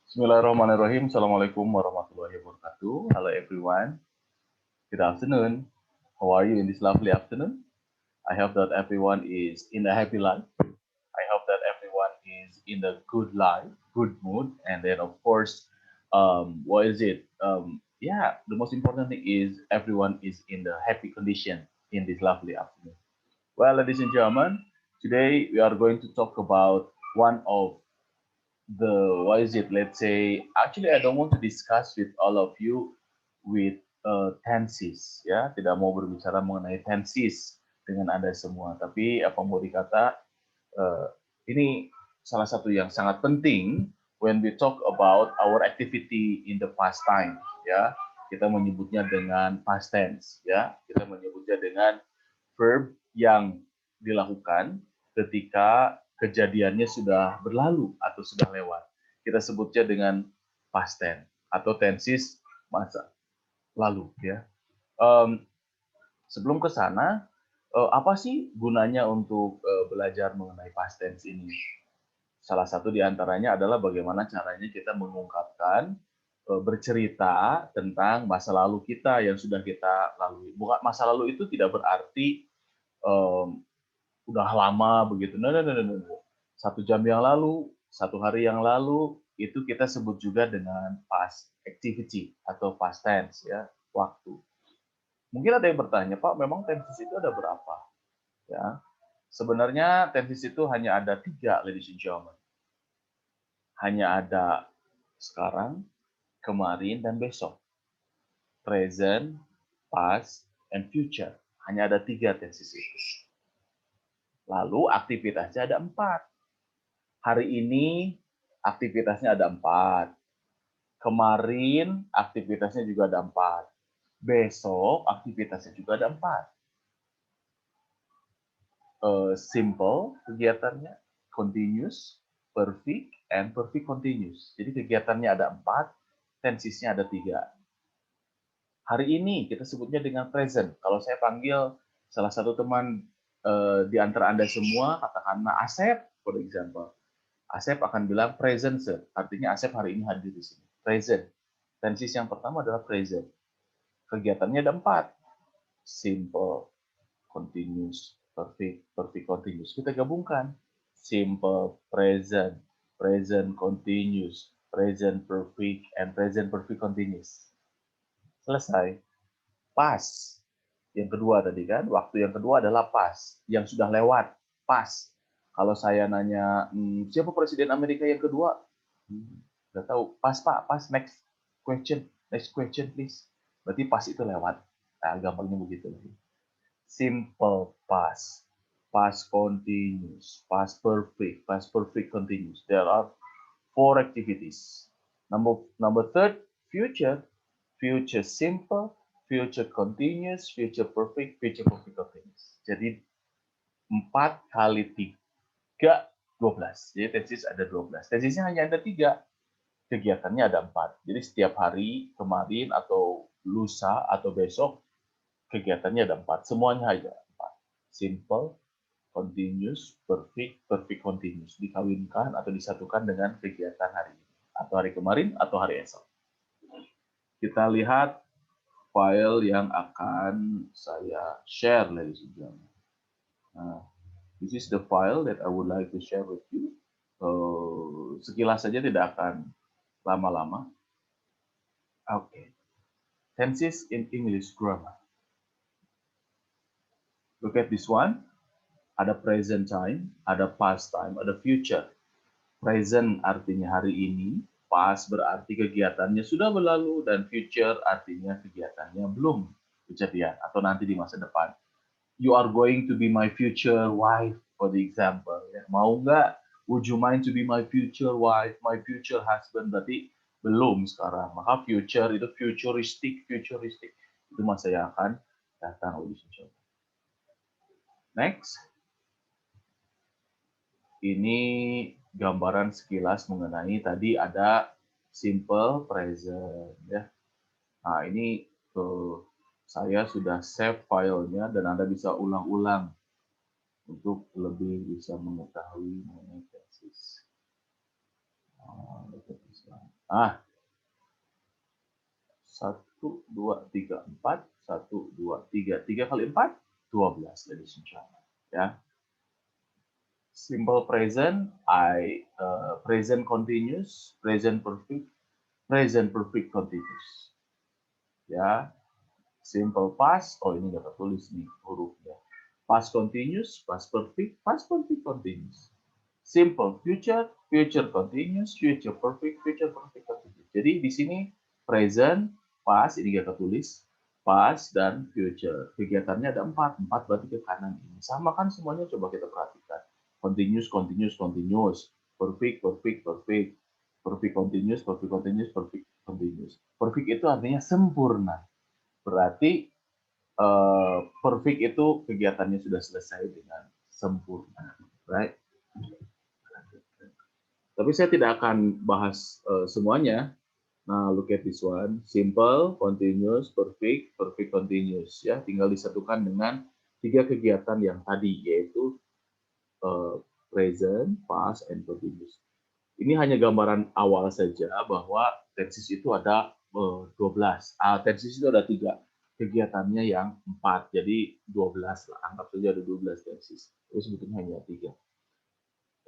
Bismillahirrahmanirrahim. Assalamualaikum warahmatullahi wabarakatuh. Hello everyone. Good afternoon. How are you in this lovely afternoon? I hope that everyone is in a happy life. I hope that everyone is in a good life, good mood, and then of course, what is it? Yeah, the most important thing is everyone is in the happy condition in this lovely afternoon. Well, ladies and gentlemen, today we are going to talk about one of the what is it, let's say, actually I don't want to discuss with all of you with tenses, ya, tidak mau berbicara mengenai tenses dengan anda semua, tapi apa mau dikata, eh, ini salah satu yang sangat penting when we talk about our activity in the past time, ya, kita menyebutnya dengan past tense, ya, kita menyebutnya dengan verb yang dilakukan ketika kejadiannya sudah berlalu atau sudah lewat. Kita sebutnya dengan past tense atau tenses masa lalu, ya. Um, Sebelum ke sana, apa sih gunanya untuk belajar mengenai past tense ini? Salah satu di antaranya adalah bagaimana caranya kita mengungkapkan, bercerita tentang masa lalu kita yang sudah kita lalui. Bukan masa lalu itu tidak berarti um, udah lama begitu. No, no, no, no, no. 1 jam yang lalu, 1 hari yang lalu, itu kita sebut juga dengan past activity atau past tense, ya, waktu. Mungkin ada yang bertanya, Pak, memang tenses itu ada berapa? Ya, sebenarnya tenses itu hanya ada 3, ladies and gentlemen. Hanya ada sekarang, kemarin, dan besok. Present, past, and future. Hanya ada 3 tenses itu. Lalu aktivitasnya ada 4. Hari ini aktivitasnya ada 4. Kemarin aktivitasnya juga ada 4. Besok aktivitasnya juga ada 4. Simple kegiatannya, continuous, perfect, and perfect continuous. Jadi kegiatannya ada 4, tensesnya ada 3. Hari ini kita sebutnya dengan present. Kalau saya panggil salah satu teman di antara Anda semua, katakanlah Asep, for example. Asep akan bilang present, sir. Artinya Asep hari ini hadir di sini. Present. Tenses yang pertama adalah present. Kegiatannya ada 4. Simple, continuous, perfect, perfect continuous. Kita gabungkan. Simple, present, present continuous, present perfect, and present perfect continuous. Selesai. Past. Yang kedua tadi kan, waktu yang kedua adalah past. Yang sudah lewat, past. Kalau saya nanya, siapa presiden Amerika yang kedua? Nggak tahu. Pas, Pak. Pas, next question. Next question, please. Berarti pas itu lewat. Nah, gampangnya begitu. Simple past. Past continuous. Past perfect. Past perfect continuous. There are 4 activities. Number third, future. Future simple, future continuous, future perfect continuous. Jadi 4 kali 3, 12. Jadi tesis ada 12. Tesisnya hanya ada 3. Kegiatannya ada 4. Jadi setiap hari, kemarin, atau lusa, atau besok, kegiatannya ada 4. Semuanya hanya 4. Simple, continuous, perfect, perfect continuous. Dikawinkan atau disatukan dengan kegiatan hari ini. Atau hari kemarin, atau hari esok. Kita lihat file yang akan saya share, ladies and gentlemen. Nah, this is the file that I would like to share with you. Sekilas saja, tidak akan lama-lama. Okay. Tenses in English grammar. Look at this one. Ada present time, ada past time, ada future. Present artinya hari ini, past berarti kegiatannya sudah berlalu, dan future artinya kegiatannya belum kejadian atau nanti di masa depan. You are going to be my future wife, for the example. Ya. Mau nggak? Would you mind to be my future wife, my future husband? Berarti belum sekarang. Maka future itu futuristic. Itu masa yang akan datang. Next. Ini gambaran sekilas mengenai tadi ada simple present, ya. Nah, ini saya sudah save filenya dan Anda bisa ulang-ulang untuk lebih bisa mengetahui mengenai tenses. Ah, 1, 2, 3, 4. 1, 2, 3. 3 kali 4, 12, ladies and gentlemen. Ya. Simple present, present continuous, present perfect continuous. Ya. Simple past, oh ini nggak tertulis nih hurufnya. Past continuous, past perfect continuous. Simple future, future continuous, future perfect continuous. Jadi di sini present, past ini nggak tertulis, past dan future. Kegiatannya ada 4 berarti ke kanan ini. Sama kan semuanya, coba kita perhatikan. Continuous, continuous, continuous. Perfect, perfect, perfect. Perfect continuous, perfect continuous, perfect continuous. Perfect itu artinya sempurna. Berarti perfect itu kegiatannya sudah selesai dengan sempurna, right? Tapi saya tidak akan bahas semuanya. Nah, look at this one. Simple, continuous, perfect, perfect continuous. Ya, tinggal disatukan dengan 3 kegiatan yang tadi, yaitu present, past, and continuous. Ini hanya gambaran awal saja bahwa tenses itu ada 12. Tenses itu ada 3. Kegiatannya yang 4. Jadi 12 lah. Anggap saja ada 12 tenses. Tapi sebetulnya hanya 3.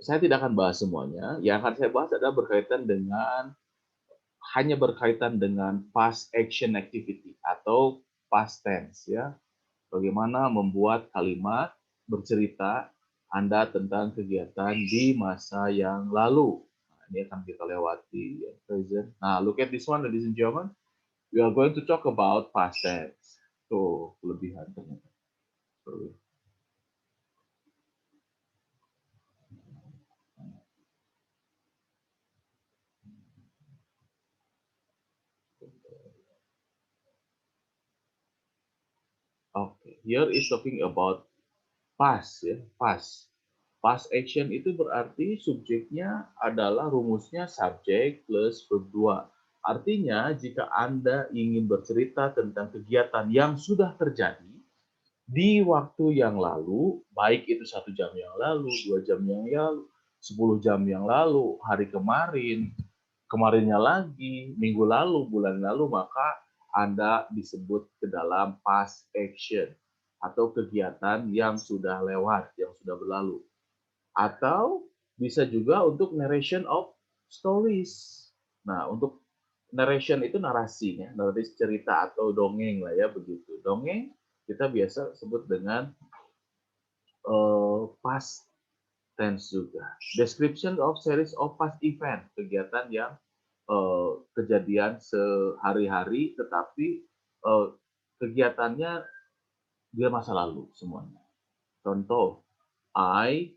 Saya tidak akan bahas semuanya. Yang akan saya bahas adalah berkaitan dengan past action activity atau past tense, ya. Bagaimana membuat kalimat bercerita Anda tentang kegiatan di masa yang lalu. Nah, ini akan kita lewati ya, present. Nah, look at this one, ladies and gentlemen. We are going to talk about past tense. Tuh, kelebihan ternyata. Sorry. Okay, here is talking about past, ya, past. Past action itu berarti subjeknya adalah rumusnya subjek plus verb 2. Artinya, jika Anda ingin bercerita tentang kegiatan yang sudah terjadi di waktu yang lalu, baik itu 1 jam yang lalu, 2 jam yang lalu, 10 jam yang lalu, hari kemarin, kemarinnya lagi, minggu lalu, bulan lalu, maka Anda disebut ke dalam past action atau kegiatan yang sudah lewat, yang sudah berlalu. Atau bisa juga untuk narration of stories. Nah, untuk narration itu narasi, ya, narasi cerita atau dongeng lah ya begitu. Dongeng kita biasa sebut dengan past tense juga. Description of series of past event, kegiatan yang kejadian sehari-hari, tetapi kegiatannya dia masa lalu semuanya. Contoh, I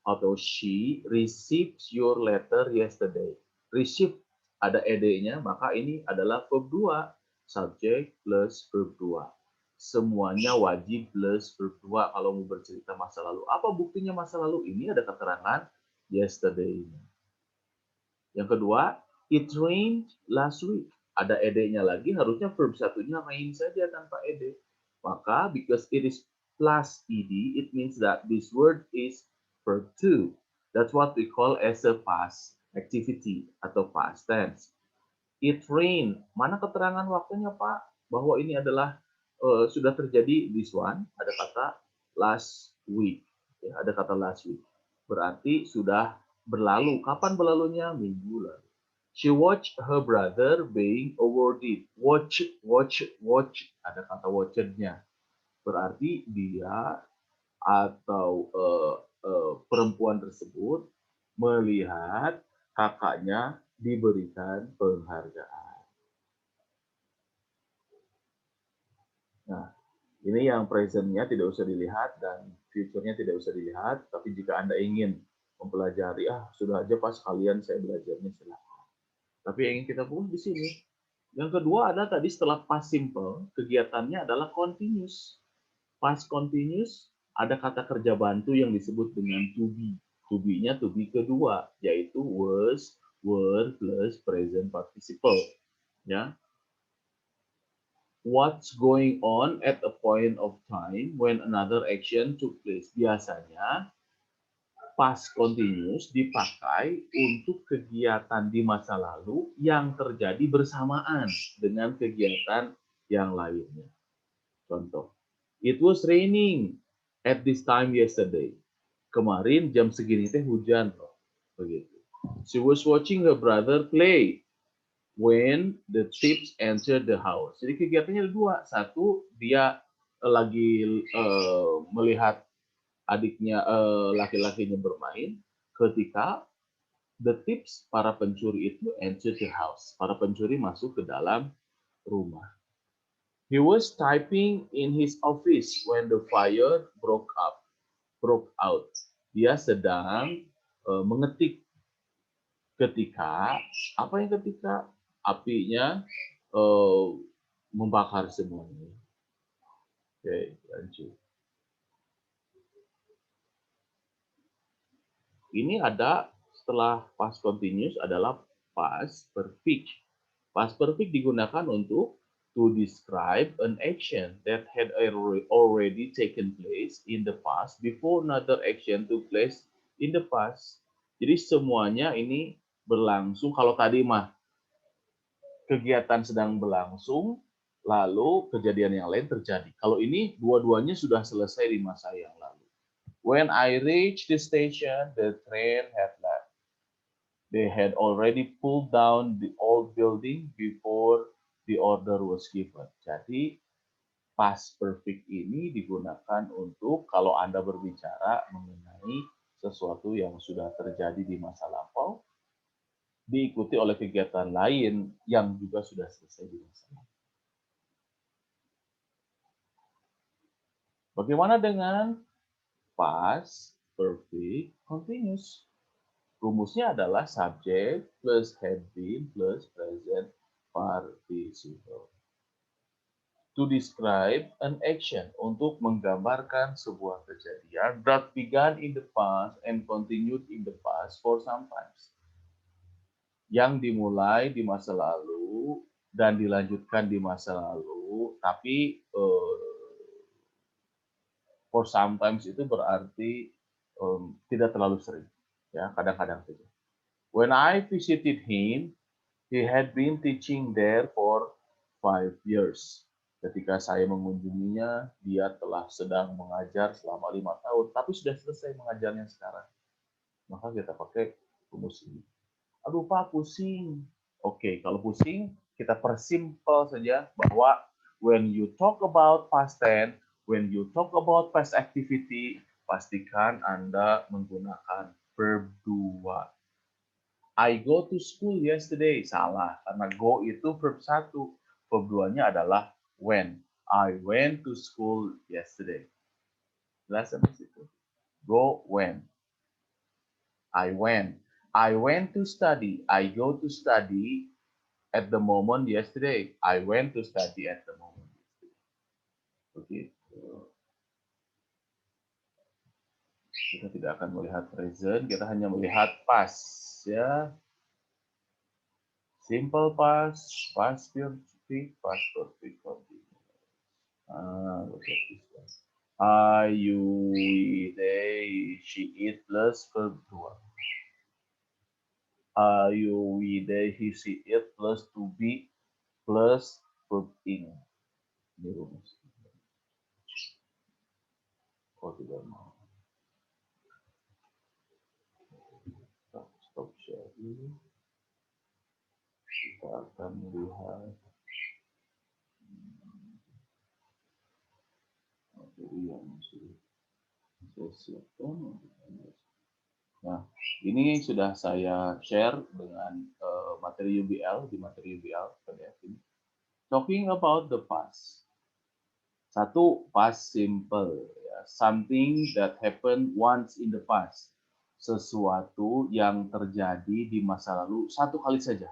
atau she receives your letter yesterday. Receive ada ed-nya, maka ini adalah verb 2. Subject plus verb 2. Semuanya wajib plus verb 2 kalau mau bercerita masa lalu. Apa buktinya masa lalu? Ini ada keterangan yesterday. Yang kedua, it rained last week. Ada ed-nya lagi, harusnya verb satunya rain saja tanpa ed. Maka because it is plus ed, it means that this word is verb 2. That's what we call as a past activity atau past tense. It rained. Mana keterangan waktunya, Pak? Bahwa ini adalah sudah terjadi this one. Ada kata last week. Ya, ada kata last week. Berarti sudah berlalu. Kapan berlalunya? Minggu lalu. She watched her brother being awarded. Watch, watch, watch. Ada kata watched-nya. Berarti dia atau perempuan tersebut melihat kakaknya diberikan penghargaan. Nah, ini yang present-nya tidak usah dilihat dan future-nya tidak usah dilihat, tapi jika Anda ingin mempelajari, sudah aja pas kalian saya belajarnya silakan. Tapi yang ingin kita fokus di sini. Yang kedua adalah tadi setelah past simple, kegiatannya adalah continuous. Past continuous ada kata kerja bantu yang disebut dengan to be. To be-nya to be kedua, yaitu was, were plus present participle. Ya. What's going on at a point of time when another action took place. Biasanya past continuous dipakai untuk kegiatan di masa lalu yang terjadi bersamaan dengan kegiatan yang lainnya. Contoh, it was raining at this time yesterday. Kemarin jam segini teh hujan loh. Begitu. She was watching her brother play when the thieves entered the house. Jadi kegiatannya ada dua. Satu, dia lagi melihat adiknya laki-lakinya bermain ketika the thieves, para pencuri itu entered the house. Para pencuri masuk ke dalam rumah. He was typing in his office when the fire broke out. Dia sedang mengetik ketika ketika apinya membakar semuanya. Oke, lanjut. Ini ada setelah past continuous adalah past perfect. Past perfect digunakan untuk to describe an action that had already taken place in the past before another action took place in the past. Jadi semuanya ini berlangsung. Kalau tadi mah kegiatan sedang berlangsung, lalu kejadian yang lain terjadi. Kalau ini dua-duanya sudah selesai di masa yang lalu. When I reached the station, the train had left. They had already pulled down the old building before the order was given. Jadi past perfect ini digunakan untuk kalau Anda berbicara mengenai sesuatu yang sudah terjadi di masa lampau, diikuti oleh kegiatan lain yang juga sudah selesai di masa lalu. Bagaimana dengan past perfect continuous? Rumusnya adalah subject plus had been plus present participle. To describe an action, untuk menggambarkan sebuah kejadian that began in the past and continued in the past for some times. Yang dimulai di masa lalu dan dilanjutkan di masa lalu, tapi for sometimes itu berarti tidak terlalu sering. Ya, kadang-kadang saja. When I visited him, he had been teaching there for 5 years. Ketika saya mengunjunginya, dia telah sedang mengajar selama 5 tahun, tapi sudah selesai mengajarnya sekarang. Maka kita pakai rumus ini. Aduh Pak, pusing. Oke, kalau pusing, kita persimpel saja bahwa when you talk about past tense, when you talk about past activity, pastikan Anda menggunakan verb 2. I go to school yesterday. Salah, karena go itu verb 1. Verb 2-nya adalah when. I went to school yesterday. Jelas sampai situ? Go when. I went. I went to study. I go to study at the moment yesterday. I went to study at the moment yesterday. Begitu. Kita tidak akan melihat present, kita hanya melihat past, ya. Simple past, past perfect, past perfect continuous. Look at this one. I, you, we, they, she, it plus verb 2. You, we, they, he, she, it plus to be plus verb ing. Ini rumus. Oh, tidak mau. Stop share dulu. Kita akan melihat materi yang sudah saya siapkan. Nah, ini sudah saya share dengan materi UBL, di materi UBL PDF ini. Talking about the past. Satu, past simple. Ya. Something that happened once in the past. Sesuatu yang terjadi di masa lalu satu kali saja.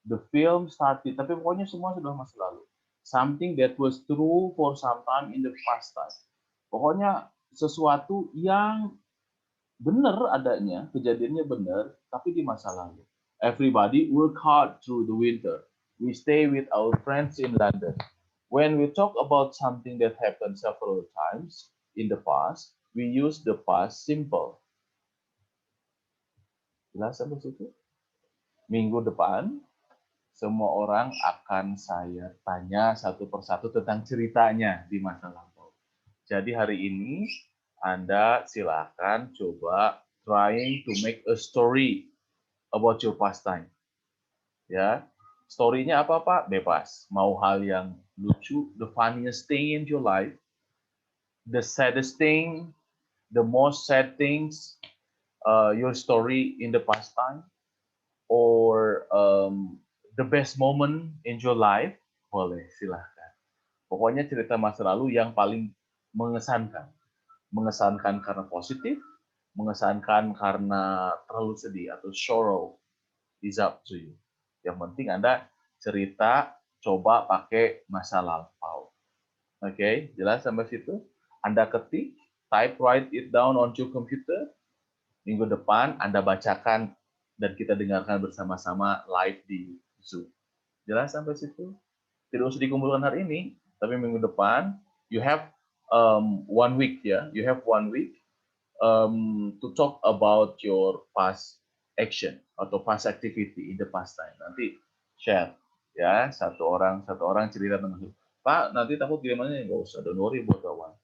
The film started, tapi pokoknya semua sudah masa lalu. Something that was true for some time in the past time. Pokoknya sesuatu yang benar adanya, kejadiannya benar, tapi di masa lalu. Everybody work hard through the winter. We stay with our friends in London. When we talk about something that happened several times in the past, we use the past simple. Jelas sampai situ? Minggu depan, semua orang akan saya tanya satu persatu tentang ceritanya di masa lampau. Jadi hari ini, Anda silakan coba trying to make a story about your pastime. Ya, story-nya apa Pak? Bebas. Mau hal yang lucu, the funniest thing in your life, the saddest thing, the most sad things, your story in the pastime, or the best moment in your life, boleh silahkan. Pokoknya cerita masa lalu yang paling mengesankan. Mengesankan karena positif, mengesankan karena terlalu sedih atau sorrow, is up to you. Yang penting Anda cerita coba pakai masa lampau. Oke, jelas sampai situ? Anda ketik, write it down on your computer. Minggu depan Anda bacakan dan kita dengarkan bersama-sama live di Zoom. Jelas sampai situ? Tidak usah dikumpulkan hari ini, tapi minggu depan you have 1 week ya. You have 1 week to talk about your past action atau past activity in the past time. Nanti share ya, satu orang cerita tentang itu. Pak, nanti takut gimana? Nggak usah, don't worry buat kawan.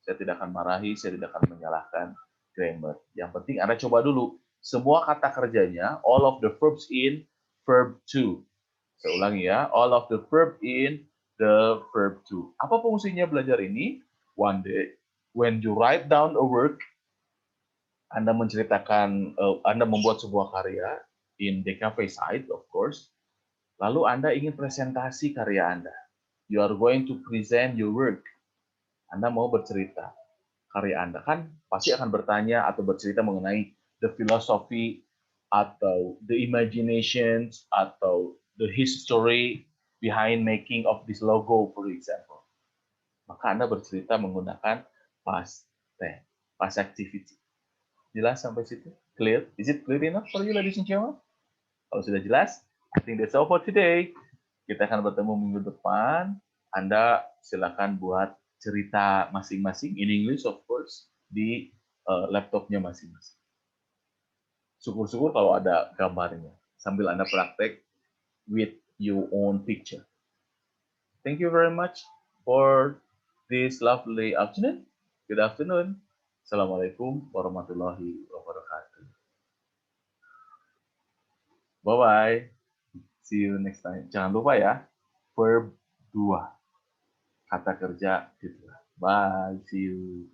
Saya tidak akan marahi, saya tidak akan menyalahkan grammar. Yang penting Anda coba dulu semua kata kerjanya, all of the verbs in verb to. Saya ulangi ya, all of the verb in the verb to. Apa fungsinya belajar ini? One day, when you write down a work, Anda menceritakan, Anda membuat sebuah karya in DKV site, of course. Lalu Anda ingin presentasi karya Anda. You are going to present your work. Anda mau bercerita karya Anda, kan pasti akan bertanya atau bercerita mengenai the philosophy atau the imaginations atau the history behind making of this logo, for example. Maka Anda bercerita menggunakan past tense, past activity. Jelas sampai situ? Clear? Is it clear enough for you, ladies and gentlemen? Kalau sudah jelas, I think that's all for today. Kita akan bertemu minggu depan. Anda silakan buat cerita masing-masing in English, of course, di laptopnya masing-masing. Syukur-syukur kalau ada gambarnya sambil Anda praktek with your own picture. Thank you very much for this lovely afternoon. Good afternoon. Assalamualaikum warahmatullahi wabarakatuh. Bye-bye. See you next time. Jangan lupa ya, verb 2. Kata kerja gitu. Bye. See you.